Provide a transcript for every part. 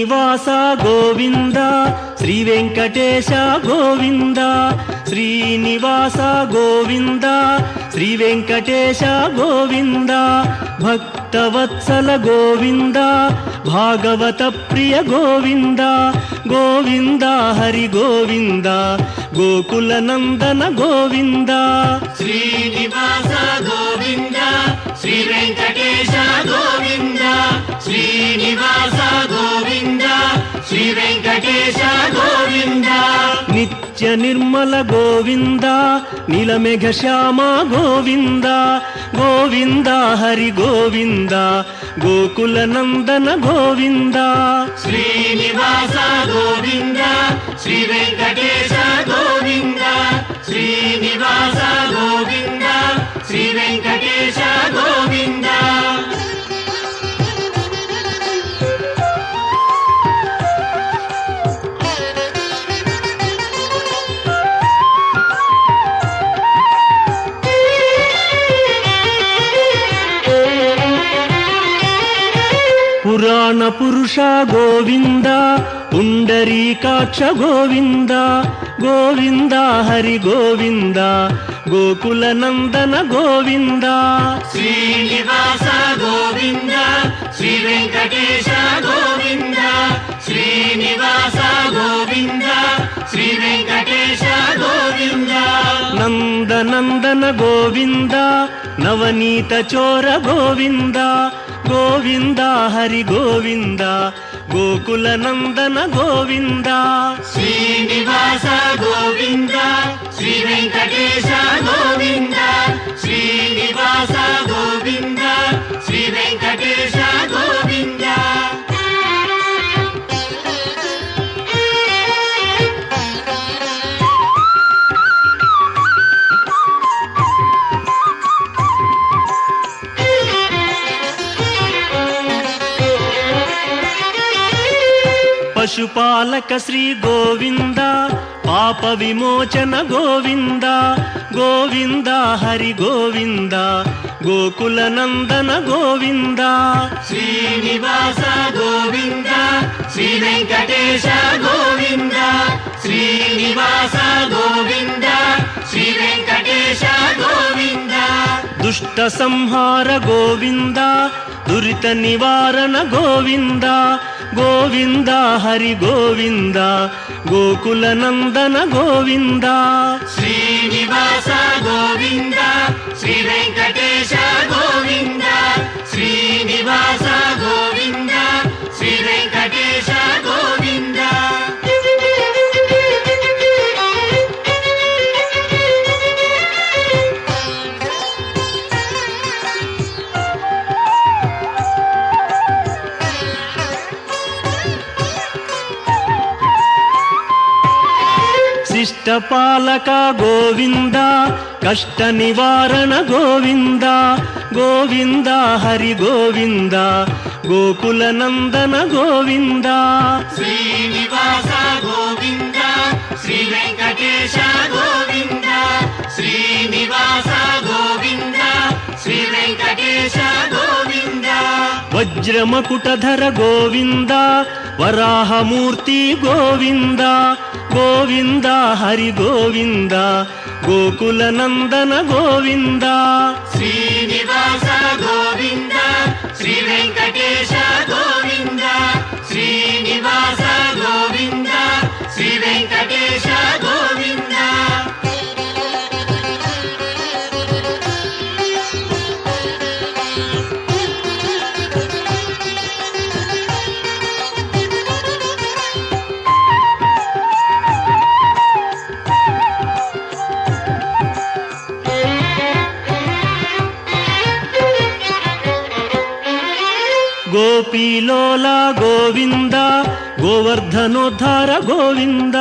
శ్రీనివాస గోవింద శ్రీ వెంకటేశ గోవింద శ్రీనివాస గోవింద శ్రీ వెంకటేశ గోవింద భక్తవత్సల గోవింద భాగవత ప్రియ గోవింద గోవింద హరి గోవింద గోకుల నందన గోవింద శ్రీనివాస గోవింద శ్రీ వెంకటేశ గోవింద శ్రీనివాస గోవింద శ్రీ వెంకటేశ గోవింద నిత్య నిర్మల గోవింద నీలమేఘ శ్యామ గోవింద గోవింద హరి గోవింద గోకుల నందన గోవింద శ్రీనివాస గోవింద శ్రీ వెంకటేశ గోవింద శ్రీనివాస గోవింద శ్రీ వెంకటేశ గోవింద పురాణ పురుష గోవింద పుండరీకాక్ష గోవింద గోవింద హరి గోవింద గోకుల నందన గోవింద శ్రీనివాస గోవింద శ్రీ వెంకటేశ గోవింద శ్రీనివాస గోవింద శ్రీ వెంకటేశ గోవింద నందనందన గోవింద నవనీత చోర గోవింద గోవింద హరి గోవింద గోకుల నందన గోవింద శ్రీనివాస గోవింద శ్రీ వెంకటేశ గోవింద శ్రీనివాస గోవింద శ్రీ వెంకటేశ గోవింద పశుపాలక శ్రీ గోవింద పాప విమోచన గోవింద గోవింద హరి గోవింద గోకుల నందన గోవింద శ్రీనివాస గోవింద శ్రీ వెంకటేశ గోవింద శ్రీనివాస గోవింద శ్రీ వెంకటేశ గోవింద దుష్ట సంహార గోవింద దురిత నివారణ గోవింద గోవింద హరి గోవింద గోకుల నందన గోవింద శ్రీనివాస గోవింద శ్రీ వెంకటేశ గోవింద శ్రీనివాస గోవింద శ్రీ వెంకటేశ గోవింద శిష్టపాలక గోవింద కష్ట నివారణ గోవింద గోవింద హరి గోవింద గోకుల నందన గోవింద శ్రీనివాస గోవింద శ్రీ వెంకటేశ గోవింద శ్రీనివాస గోవింద శ్రీ వెంకటేశ గోవింద వజ్రమకుటధర గోవింద వరాహమూర్తి గోవింద గోవింద హరి గోవింద గోకుల నందన గోవింద శ్రీనివాస గోవింద శ్రీ వెంకటేశ గోవింద శ్రీనివాస గోవింద శ్రీ వెంకటేశ గోవింద గోపీలోల గోవింద గోవర్ధనోద్ధార గోవింద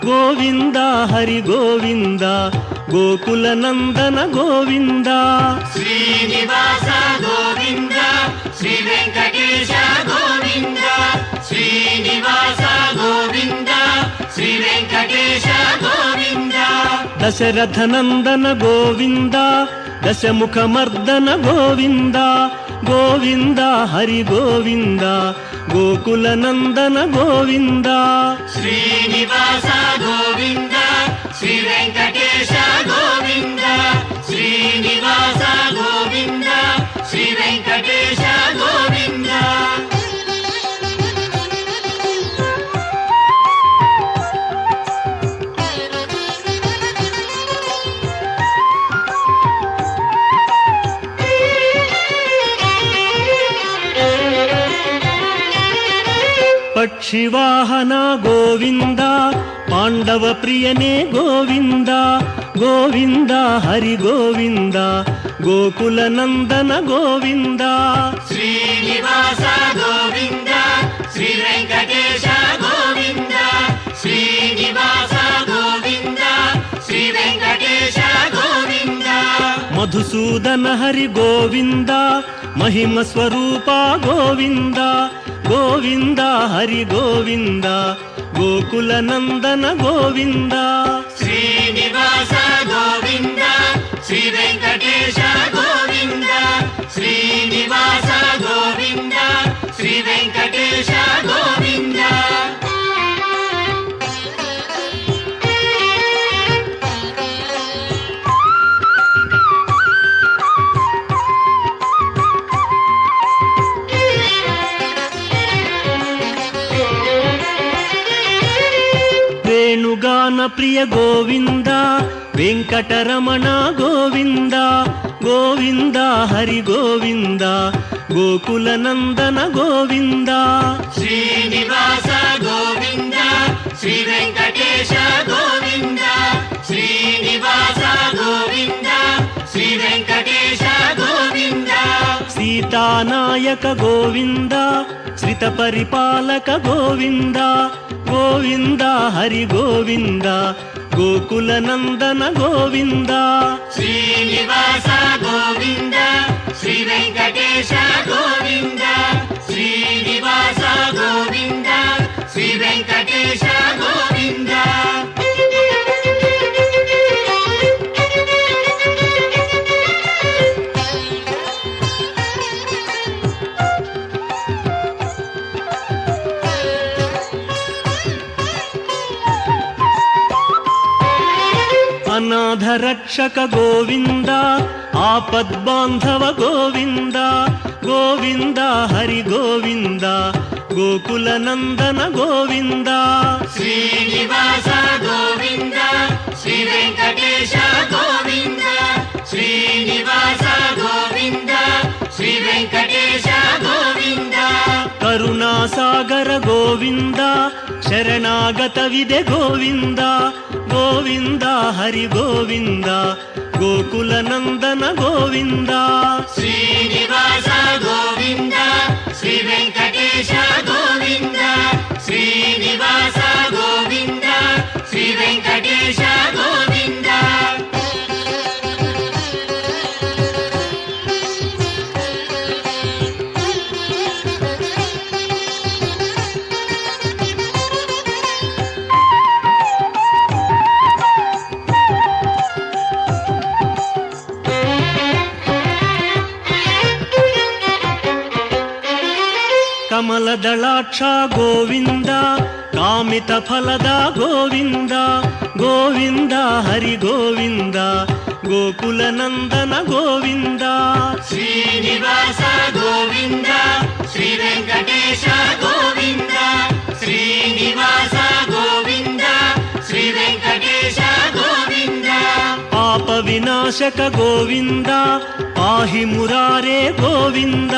గోవింద హరి గోవింద గోకుల నందన గోవింద శ్రీనివాస గోవింద శ్రీ వెంకటేశ గోవింద శ్రీనివాస గోవింద శ్రీ వెంకటేశ గోవింద దశరథ నందన గోవింద దశముఖ మర్దన గోవింద ಗೋವಿಂದ ಹರಿ ಗೋವಿಂದ ಗೋಕುಲ ನಂದನ ಗೋವಿಂದ ಶ್ರೀನಿವಾಸ ಗೋವಿಂದ ಶ್ರೀ ವೆಂಕಟೇಶ ಗೋವಿಂದ ಶ್ರೀನಿವಾಸ ಗೋವಿಂದ ಶ್ರೀ ವೆಂಕಟೇಶ ಗೋವಿಂದ ಪಕ್ಷಿವಾಹನ ಗೋವಿಂದ ಪಾಂಡವ ಪ್ರಿಯನೇ ಗೋವಿಂದ ಗೋವಿಂದ ಹರಿ ಗೋವಿಂದ ಗೋಕುಲ ನಂದನ ಗೋವಿಂದ ಶ್ರೀನಿವಾಸ ಗೋವಿಂದ ಶ್ರೀ ವೆಂಕಟೇಶ ಗೋವಿಂದ ಶ್ರೀನಿವಾಸ ಗೋವಿಂದ ಶ್ರೀ ವೆಂಕಟೇಶ ಗೋವಿಂದ ಮಧುಸೂದನ ಹರಿ ಗೋವಿಂದ ಮಹಿಮ ಸ್ವರೂಪ ಗೋವಿಂದ ಗೋವಿಂದ ಹರಿ ಗೋವಿಂದ ಗೋಕುಲ ನಂದನ ಗೋವಿಂದ ಶ್ರೀನಿವಾಸ ಗೋವಿಂದ ಶ್ರೀ ವೆಂಕಟೇಶ ಗೋವಿಂದ ಶ್ರೀನಿವಾಸ ಗೋವಿಂದ ಶ್ರೀ ವೆಂಕಟೇಶ ಗೋವಿಂದ ವೇಣುಗಾನ ಪ್ರಿಯ ಗೋವಿಂದ ವೆಂಕಟರಮಣ ಗೋವಿಂದ ಗೋವಿಂದ ಹರಿ ಗೋವಿಂದ ಗೋಕುಲ ನಂದನ ಗೋವಿಂದ ಶ್ರೀನಿವಾಸ ಗೋವಿಂದ ಶ್ರೀ ವೆಂಕಟೇಶ ಗೋವಿಂದ ಶ್ರೀನಿವಾಸ ಗೋವಿಂದ ಶ್ರೀ ವೆಂಕಟೇಶ ಗೋವಿಂದ ಸೀತಾನಾಯಕ ಗೋವಿಂದ ಶ್ರಿತ ಪರಿಪಾಲಕ ಗೋವಿಂದ ಗೋವಿಂದ ಹರಿ ಗೋವಿಂದ ಗೋಕುಲ ನಂದನ ಗೋವಿಂದ ಶ್ರೀನಿವಾಸ ಗೋವಿಂದ ಶ್ರೀ ವೆಂಕಟೇಶ ಗೋವಿಂದ ಶ್ರೀನಿವಾಸ ಗೋವಿಂದ ಶ್ರೀ ವೆಂಕಟೇಶ ಗೋವಿಂದ ಅನಾಥ ರಕ್ಷಕ ಗೋವಿಂದ ಆಪದ್ಬಾಂಧವ ಗೋವಿಂದ ಗೋವಿಂದ ಹರಿ ಗೋವಿಂದ ಗೋಕುಲ ನಂದನ ಗೋವಿಂದ ಶ್ರೀನಿವಾಸ ಗೋವಿಂದ ಶ್ರೀ ವೆಂಕಟೇಶ ಗೋವಿಂದ ಶ್ರೀನಿವಾಸ ಗೋವಿಂದ ಶ್ರೀ ವೆಂಕಟೇಶ ಗೋವಿಂದ ಕರುಣಾಸಾಗರ ಗೋವಿಂದ ಶರಣಾಗತವಿದೆ ಗೋವಿಂದ ಗೋವಿಂದ ಹರಿ ಗೋವಿಂದ ಗೋಕುಲ ನಂದನ ಗೋವಿಂದ ಶ್ರೀನಿವಾಸ ಗೋವಿಂದ ಶ್ರೀ ವೆಂಕಟೇಶ ಗೋವಿಂದ ಶ್ರೀನಿವಾಸ ಗೋವಿಂದ ಶ್ರೀ ವೆಂಕಟೇಶ ಗೋವಿಂದ ಕಮಲದಳಾಕ್ಷ ಗೋವಿಂದ ಕಾಮಿತ ಫಲದ ಗೋವಿಂದ ಗೋವಿಂದ ಹರಿ ಗೋವಿಂದ ಗೋಕುಲ ನಂದನ ಗೋವಿಂದ ಶ್ರೀನಿವಾಸ ಗೋವಿಂದ ಶ್ರೀ ವೆಂಕಟೇಶ ಗೋವಿಂದ ಶ್ರೀನಿವಾಸ ಗೋವಿಂದ ಶ್ರೀ ವೆಂಕಟೇಶ ಗೋವಿಂದ ಪಾಪ ವಿನಾಶಕ ಗೋವಿಂದ ಪಾಹಿ ಮುರಾರೇ ಗೋವಿಂದ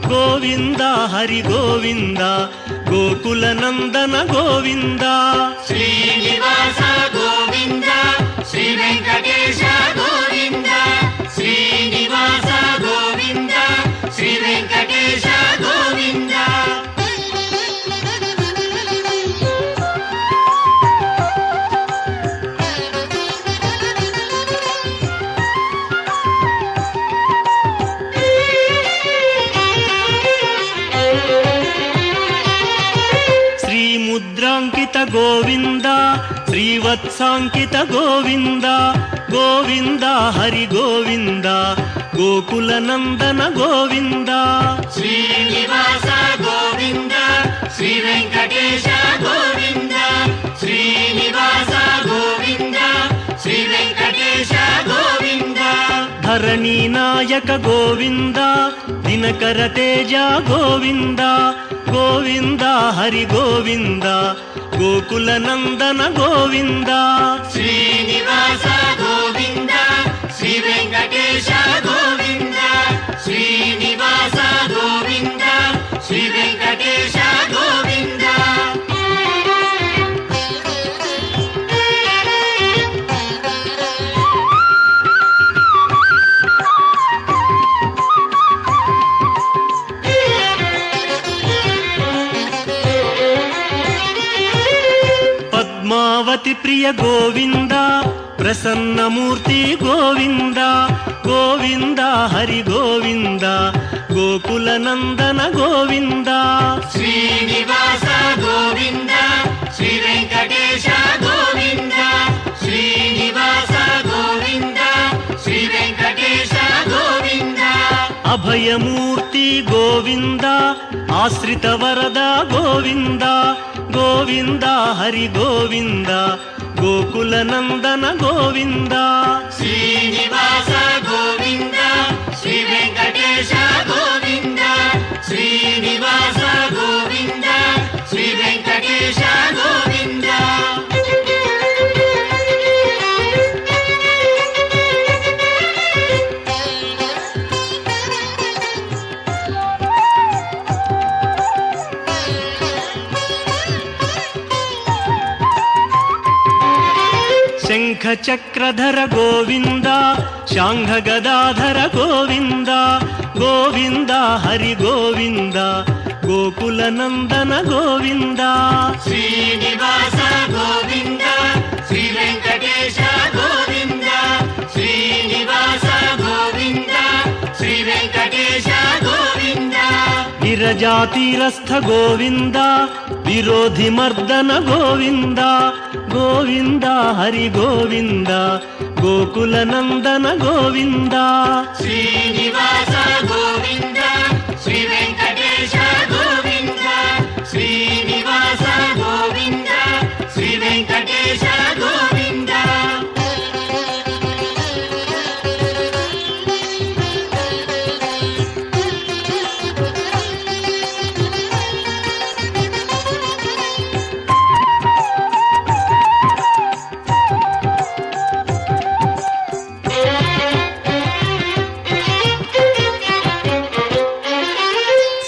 ಗೋವಿಂದ ಹರಿ ಗೋವಿಂದ ಗೋಕುಲ ನಂದನ ಗೋವಿಂದ ಶ್ರೀನಿವಾಸ ಗೋವಿಂದ ಶ್ರೀ ವೆಂಕಟೇಶ ಗೋವಿಂದ ಶ್ರೀನಿವಾಸ ಗೋವಿಂದ ಶ್ರೀ ವೆಂಕಟೇಶ ಗೋವಿಂದ ಮುದ್ರಾಂಕಿತ ಗೋವಿಂದ ಶ್ರೀವತ್ಸಾಂಕಿತ ಗೋವಿಂದ ಗೋವಿಂದ ಹರಿ ಗೋವಿಂದ ಗೋಕುಲ ನಂದನ ಗೋವಿಂದ ಶ್ರೀನಿವಾಸ ಗೋವಿಂದ ಶ್ರೀ ವೆಂಕಟೇಶ ಗೋವಿಂದ ಶ್ರೀನಿವಾಸ ಗೋವಿಂದ ಶ್ರೀ ವೆಂಕಟೇಶ ಗೋವಿಂದ ಧರಣಿ ನಾಯಕ ಗೋವಿಂದ ದಿನಕರ ತೇಜ ಗೋವಿಂದ ಗೋವಿಂದ ಹರಿ ಗೋವಿಂದ ಗೋಕುಲ ನಂದನ ಗೋವಿಂದ ಶ್ರೀನಿವಾಸ ಗೋವಿಂದ ಶ್ರೀ ವೆಂಕಟೇಶ ಗೋವಿಂದ ಶ್ರೀನಿವಾಸ ಗೋವಿಂದ ಶ್ರೀ ವೆಂಕಟೇಶ ಗೋವಿಂದ ಪದ್ಮಾವತಿ ಪ್ರಿಯ ಗೋವಿಂದ ಪ್ರಸನ್ನ ಮೂರ್ತಿ ಗೋವಿಂದ ಗೋವಿಂದ ಹರಿ ಗೋವಿಂದ ಗೋಕುಲ ನಂದನ ಗೋವಿಂದ ಶ್ರೀನಿವಾಸ ಗೋವಿಂದ ಶ್ರೀ ವೆಂಕಟೇಶ ಗೋವಿಂದ ಶ್ರೀನಿವಾಸ ಗೋವಿಂದ ಶ್ರೀ ವೆಂಕಟೇಶ ಗೋವಿಂದ ಅಭಯ ಮೂರ್ತಿ ಗೋವಿಂದ ಆಶ್ರಿತ ವರದ ಗೋವಿಂದ ಗೋವಿಂದ ಹರಿ ಗೋವಿಂದ ಗೋಕುಲ ನಂದನ ಗೋವಿಂದ ಶ್ರೀನಿವಾಸ ಗೋವಿಂದ ಶ್ರೀ ವೆಂಕಟೇಶ ಗೋವಿಂದ ಶ್ರೀನಿವಾಸ ಗೋವಿಂದ ಶ್ರೀ ವೆಂಕಟೇಶ ಗೋವಿಂದ ಶಂಖ ಚಕ್ರಧರ ಗೋವಿಂದ ಶಾಂಘ ಗದಾಧರ ಗೋವಿಂದ ಗೋವಿಂದ ಹರಿ ಗೋವಿಂದ ಗೋಕುಲ ನಂದನ ಗೋವಿಂದ ಶ್ರೀನಿವಾಸ ಗೋವಿಂದ ಶ್ರೀ ವೆಂಕಟೇಶ ಗೋವಿಂದ ಶ್ರೀನಿವಾಸ ಗೋವಿಂದ ಶ್ರೀ ವೆಂಕಟೇಶ ಗೋವಿಂದ ವಿರಜಾತೀರಸ್ಥ ಗೋವಿಂದ ವಿರೋಧಿ ಮರ್ದನ ಗೋವಿಂದ ಗೋವಿಂದ ಹರಿ ಗೋವಿಂದ ಗೋಕುಲ ನಂದನ ಗೋವಿಂದ ಶ್ರೀನಿವಾಸ ಗೋವಿಂದ ಶ್ರೀ ವೆಂಕಟೇಶ ಗೋವಿಂದ ಶ್ರೀನಿವಾಸ ಗೋವಿಂದ ಶ್ರೀ ವೆಂಕಟೇಶ ಗೋವಿಂದ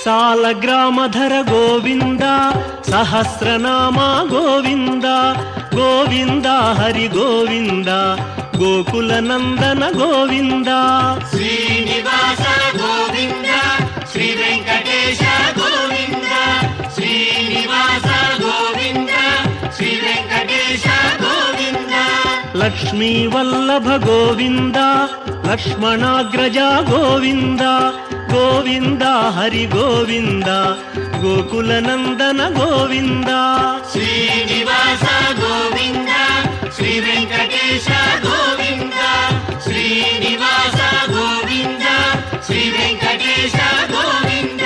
ಸಾಲಗ್ರಾಮಧರ ಗೋವಿಂದ ಸಹಸ್ರನಾಮ ಗೋವಿಂದ ಗೋವಿಂದ ಹರಿ ಗೋವಿಂದ ಗೋಕುಲ ನಂದನ ಗೋವಿಂದ ಶ್ರೀನಿವಾಸ ಗೋವಿಂದ ಶ್ರೀ ವೆಂಕಟೇಶ ಗೋವಿಂದ ಶ್ರೀನಿವಾಸ ಗೋವಿಂದ ಶ್ರೀ ವೆಂಕಟೇಶ ಗೋವಿಂದ ಲಕ್ಷ್ಮೀ ವಲ್ಲಭ ಗೋವಿಂದ ಲಕ್ಷ್ಮಣಾಗ್ರಜ ಗೋವಿಂದ ಗೋವಿಂದ ಹರಿ ಗೋವಿಂದ ಗೋಕುಲ ನಂದನ ಗೋವಿಂದ ಶ್ರೀನಿವಾಸ ಗೋವಿಂದ ಶ್ರೀ ವೆಂಕಟೇಶ ಗೋವಿಂದ ಶ್ರೀನಿವಾಸ ಗೋವಿಂದ ಶ್ರೀ ವೆಂಕಟೇಶ ಗೋವಿಂದ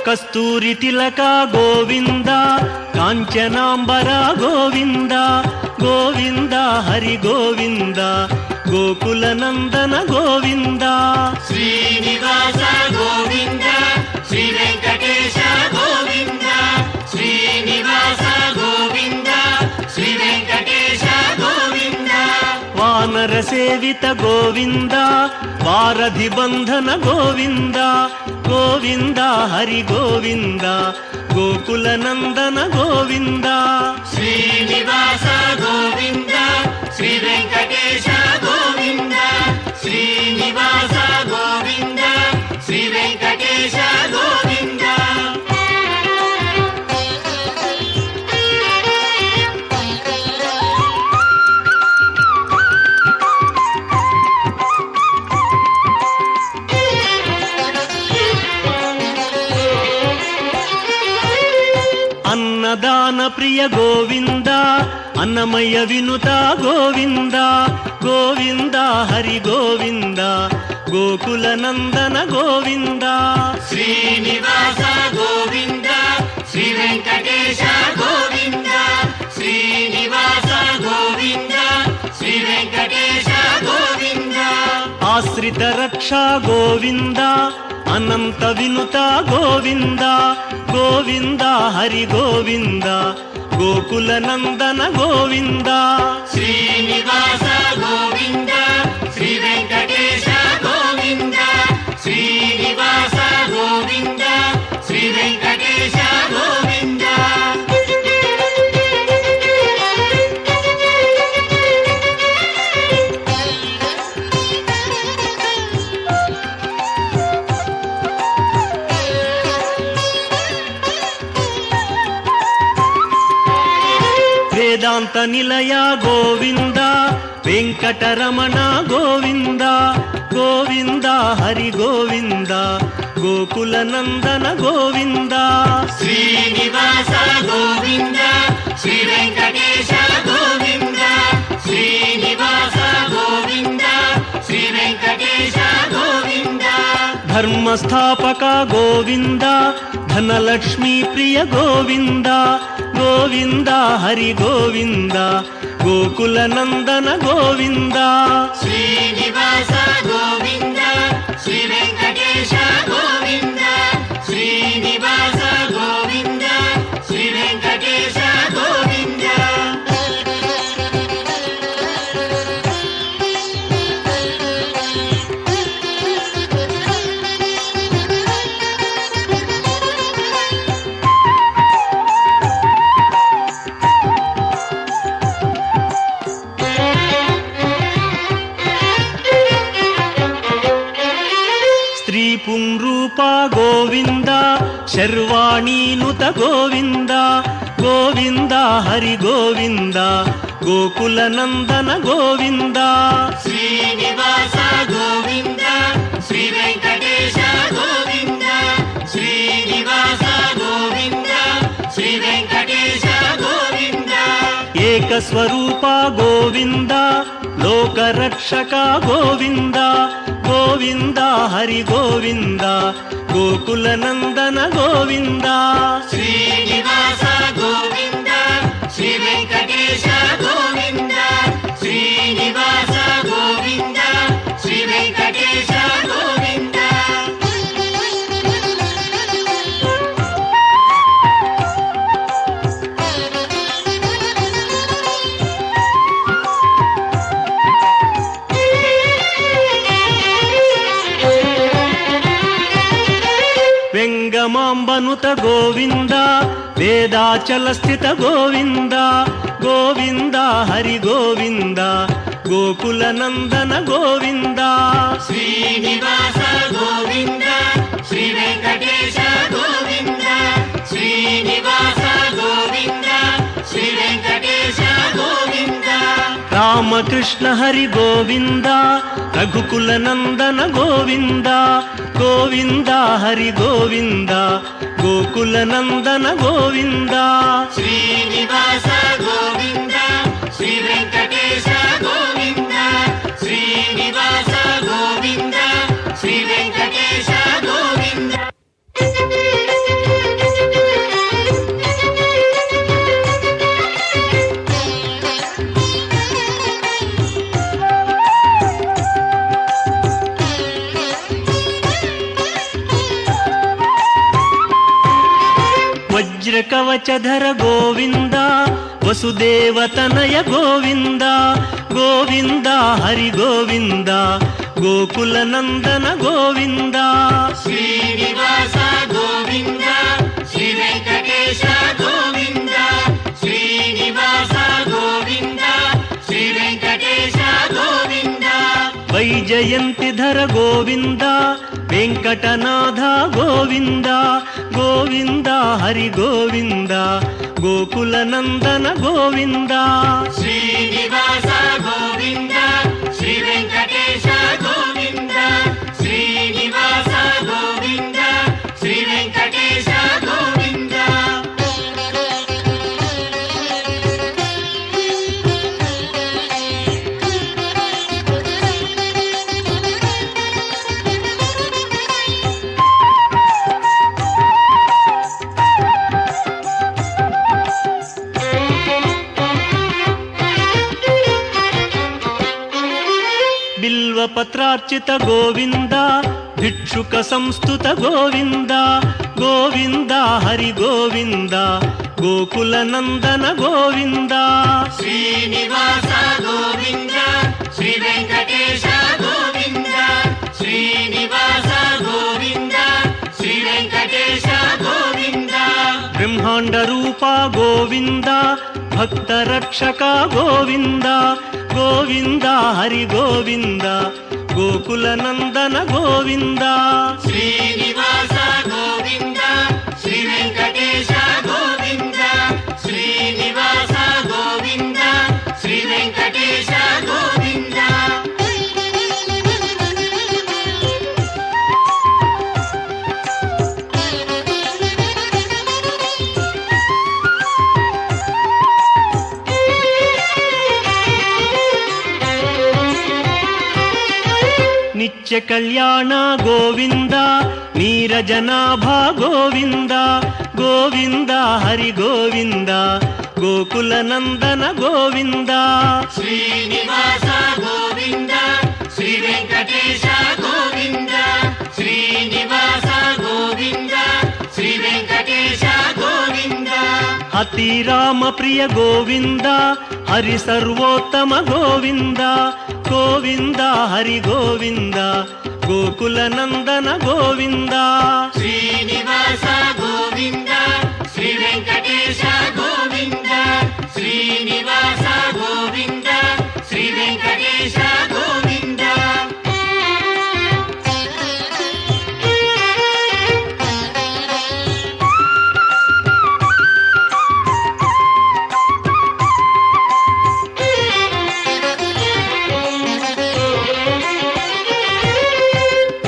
ಕಸ್ತೂರಿ ತಿಲಕ ಗೋವಿಂದ ಕಾಂಚನಾಂಬರ ಗೋವಿಂದ ಗೋವಿಂದ ಹರಿ ಗೋವಿಂದ ಗೋಕುಲ ನಂದನ ಗೋವಿಂದ ಶ್ರೀನಿವಾಸ ಗೋವಿಂದ ಶ್ರೀ ವೆಂಕಟೇಶ ಗೋವಿಂದ ಶ್ರೀನಿವಾಸ ಗೋವಿಂದ ಶ್ರೀ ವೆಂಕಟೇಶ ಗೋವಿಂದ ವಾನರ ಸೇವಿತ ಗೋವಿಂದ ವಾರಧಿ ಬಂಧನ ಗೋವಿಂದ ಗೋವಿಂದ ಹರಿ ಗೋವಿಂದ ಗೋಕುಲ ನಂದನ ಗೋವಿಂದ ಶ್ರೀನಿವಾಸ ಗೋವಿಂದ ಶ್ರೀ ವೆಂಕಟೇಶ ಗೋವಿಂದ ಶ್ರೀನಿವಾಸ ಗೋವಿಂದ ಶ್ರೀ ವೆಂಕಟೇಶ ಗೋವಿಂದ ప్రియ గోవింద అన్నమయ్య వినుత గోవింద గోవింద హరి గోవింద గోకుల నందన గోవింద శ్రీనివాస గోవింద శ్రీ వెంకటేశ గోవింద శ్రీనివాస గోవింద శ్రీ వెంకటేశ గోవింద ఆశ్రిత రక్షా గోవింద అనంత వినుత గోవింద గోవింద హరి గోవింద గోకుల నందన గోవింద శ్రీనివాస గోవింద శ్రీ వెంకటేశ గోవింద శ్రీనివాస గోవింద శ్రీ వెంకటేశ గోవింద వేదాంత నిలయ గోవింద వెంకటరమణ గోవింద గోవింద హరి గోవింద గోకుల నందన గోవింద శ్రీనివాస గోవింద శ్రీ వెంకటేశ గోవింద శ్రీనివాస గోవింద శ్రీ వెంకటేశ గోవింద ధర్మస్థాపక గోవింద ధనలక్ష్మీ ప్రియ గోవింద గోవింద హరి గోవింద గోకుల నందన గోవింద శ్రీనివాస గోవింద శ్రీ వెంకటేశ గోవింద శ్రీనివాస గోవింద శ్రీ వెంకటేశ గోవింద స్త్రీ పుంరూప గోవింద శర్వాణీనుత గోవింద గోవింద హరి గోవింద గోకుల నందన గోవింద శ్రీనివాస గోవింద శ్రీ వెంకటేశ గోవింద శ్రీనివాస గోవింద శ్రీ వెంకటేశ గోవింద ఏకస్వరూప గోవింద లోకరక్షక గోవింద గోవింద హరి గోవింద గోకుల నందన గోవింద శ్రీనివాస గోవింద శ్రీ వెంకటేశ గోవింద శ్రీనివాస గోవింద శ్రీ వెంకటేశ గోవింద వెంగమాంబనుత గోవింద వేదాచల స్థిత గోవింద గోవింద హరి గోవింద గోకుల నందన గోవింద శ్రీనివాస గోవింద శ్రీ వెంకటేశ గోవింద శ్రీనివాస గోవింద శ్రీ వెంకటేశ గోవింద రామకృష్ణ హరి గోవింద రఘుకుల నందన గోవింద గోవింద హరి గోవింద గోకుల నందన గోవింద శ్రీనివాస గోవింద శ్రీ వెంకటేశ గోవింద శ్రీనివాస గోవింద శ్రీ వెంకటేశ గోవింద వజ్రకవచధర గోవింద వసుదేవతనయ గోవింద గోవింద హరి గోవింద గోకుల నందన గోవింద శ్రీనివాస గోవింద శ్రీ వెంకటేశ గోవింద శ్రీనివాస గోవింద శ్రీ వెంకటేశ గోవింద వైజయంతిధర గోవింద వెంకటనాథ గోవింద గోవింద హరి గోవింద గోకుల నందన గోవింద శ్రీనివాస గోవింద శ్రీ వెంకటేశ గోవింద శ్రీనివాస గోవింద శ్రీ వెంకటేశ గోవింద బిల్వపత్రార్చిత గోవింద భిక్షుక సంస్థుత గోవింద గోవింద హరి గోవింద గోకుల నందన గోవింద శ్రీనివాస గోవింద శ్రీ వెంకటేశ గోవింద శ్రీనివాస గోవింద శ్రీ వెంకటేశ గోవింద బ్రహ్మాండ రూప గోవింద భక్త రక్షక గోవింద గోవింద హరి గోవింద గోకుల నందన గోవింద శ్రీనివాస గోవింద శ్రీ వెంకటేశ గోవింద శ్రీనివాస గోవింద శ్రీ వెంకటేశ గోవింద నిత్య కళ్యాణ గోవింద నీరజనాభ గోవింద గోవింద హరి గోవింద గోకుల నందన గోవింద శ్రీనివాస గోవింద శ్రీ వెంకటేశ గోవింద శ్రీనివాస గోవింద శ్రీ వెంకటేశ గోవింద అతి రామ ప్రియ గోవింద హరి సర్వోత్తమ గోవింద గోవింద హరి గోవింద గోకుల నందన గోవింద శ్రీనివాస గోవింద శ్రీ వెంకటేశ గోవింద శ్రీనివాస గోవింద శ్రీ వెంకటేశ గోవింద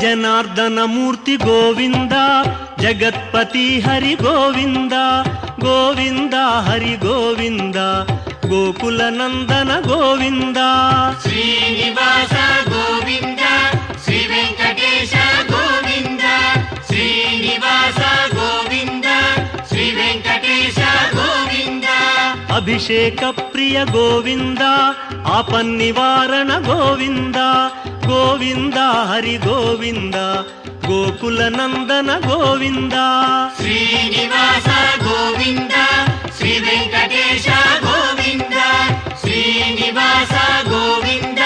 జనార్దన మూర్తి గోవింద జగత్పతి హరి గోవింద గోవింద హరి గోవింద గోకుల నందన గోవింద శ్రీనివాస గోవింద శ్రీ వెంకటేశ గోవింద శ్రీనివాస గోవింద శ్రీ వెంకటేశ గోవింద అభిషేక ప్రియ గోవింద ఆపన్నివారణ గోవింద గోవింద హరి గోవింద గోకుల నందన గోవింద శ్రీనివాస గోవింద శ్రీ వెంకటేశ గోవింద శ్రీనివాస గోవింద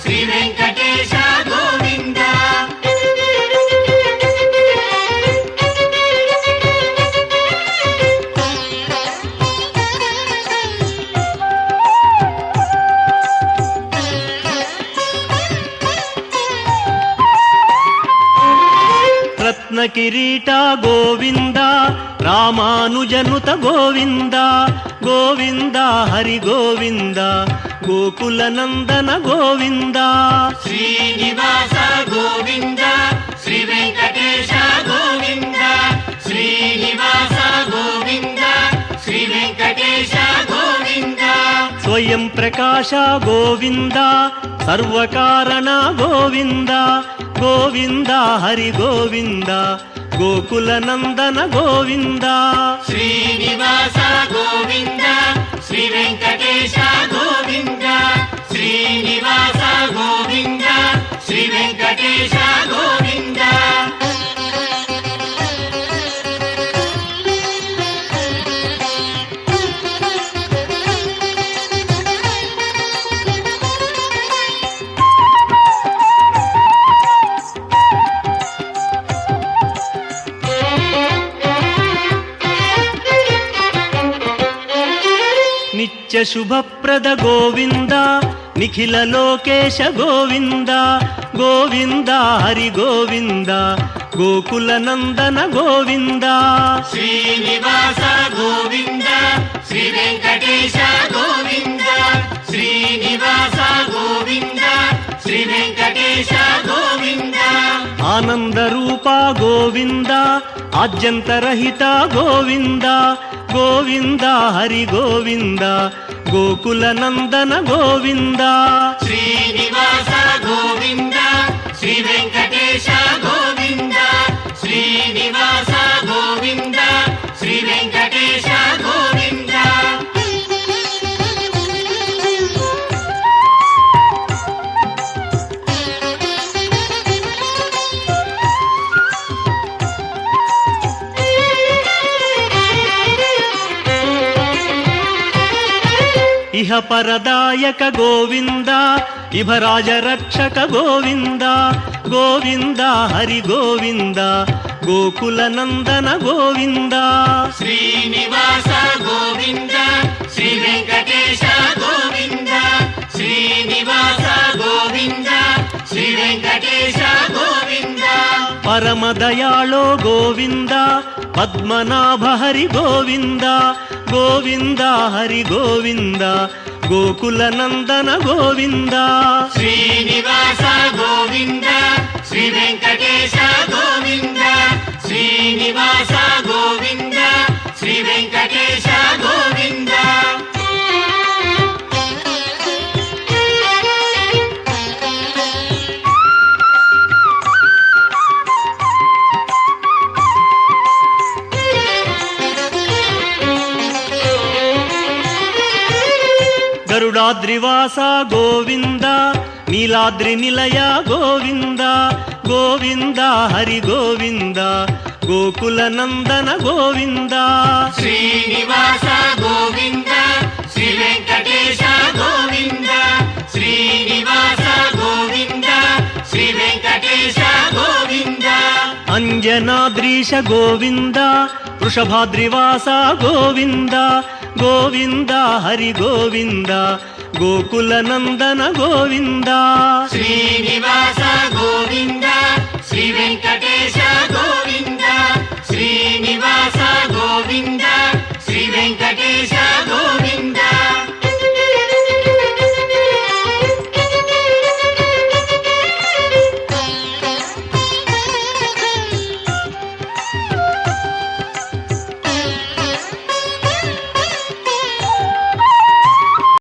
శ్రీ వెంకటేశ గోవింద రత్న కిరీట గోవింద రామానుజనుత గోవింద గోవింద హరి గోవింద గోకుల నందన గోవింద శ్రీనివాస గోవింద శ్రీ వెంకటేశ గోవింద శ్రీనివాస గోవింద శ్రీ వెంకటేశ గోవింద స్వయం ప్రకాశ గోవింద సర్వకారణ గోవింద గోవింద హరి గోవింద గోకుల నందన గోవింద శ్రీనివాస గోవింద శ్రీ వెంకటేశ గోవింద శ్రీనివాస గోవింద శ్రీ వెంకటేశ గోవింద నిత్య శుభప్రద గోవింద నిఖిల లోకేశ గోవింద గోవింద హరి గోవింద గోకుల నందన గోవింద శ్రీనివాస గోవింద శ్రీ వెంకటేశ గోవింద శ్రీనివాస గోవింద శ్రీ వెంకటేశ గోవింద ఆనంద రూప గోవింద ఆద్యంతరహిత గోవింద గోవింద హరి గోవింద గోకుల నందన గోవింద శ్రీనివాస గోవింద శ్రీ వెంకటేశ గోవింద శ్రీనివాస గోవింద శ్రీ వెంకటేశ గోవింద ಇಹ ಪರದಾಯಕ ಗೋವಿಂದ ಇಭರಾಜ ರಕ್ಷಕ ಗೋವಿಂದ ಗೋವಿಂದ ಹರಿ ಗೋವಿಂದ ಗೋಕುಲ ನಂದನ ಗೋವಿಂದ ಶ್ರೀನಿವಾಸ ಗೋವಿಂದ ಶ್ರೀ ವೆಂಕಟೇಶ ಗೋವಿಂದ ಶ್ರೀನಿವಾಸ ಗೋವಿಂದ ಶ್ರೀ ವೆಂಕಟೇಶ ಗೋವಿಂದ ಪರಮ ದಯಾಳೋ ಗೋವಿಂದ ಪದ್ಮನಾಭ ಹರಿ ಗೋವಿಂದ ಗೋವಿಂದ ಹರಿ ಗೋವಿಂದ ಗೋಕುಲ ನಂದನ ಗೋವಿಂದ ಶ್ರೀನಿವಾಸ ಗೋವಿಂದ ಶ್ರೀ ವೆಂಕಟೇಶ ಗೋವಿಂದ ಶ್ರೀನಿವಾಸ ಗೋವಿಂದ ಶ್ರೀ ವೆಂಕಟೇಶ ಗೋವಿಂದ ಗರುಡಾದ್ರಿವಾಸ ಗೋವಿಂದ ನೀಲಾದ್ರಿ ನಿಲಯ ಗೋವಿಂದ ಗೋವಿಂದ ಹರಿ ಗೋವಿಂದ ಗೋಕುಲ ನಂದನ ಗೋವಿಂದ ಶ್ರೀನಿವಾಸ ಗೋವಿಂದ ಶ್ರೀ ವೆಂಕಟೇಶ ಗೋವಿಂದ ಶ್ರೀನಿವಾಸ ಗೋವಿಂದ ಶ್ರೀ ವೆಂಕಟೇಶ ಗೋವಿಂದ ಅಂಜನಾದ್ರೀಶ ಗೋವಿಂದ ವೃಷಭಾದ್ರಿವಾಸ ಗೋವಿಂದ ಗೋವಿಂದ ಹರಿ ಗೋವಿಂದ ಗೋಕುಲ ನಂದನ ಗೋವಿಂದ ಶ್ರೀನಿವಾಸ ಗೋವಿಂದ ಶ್ರೀ ವೆಂಕಟೇಶ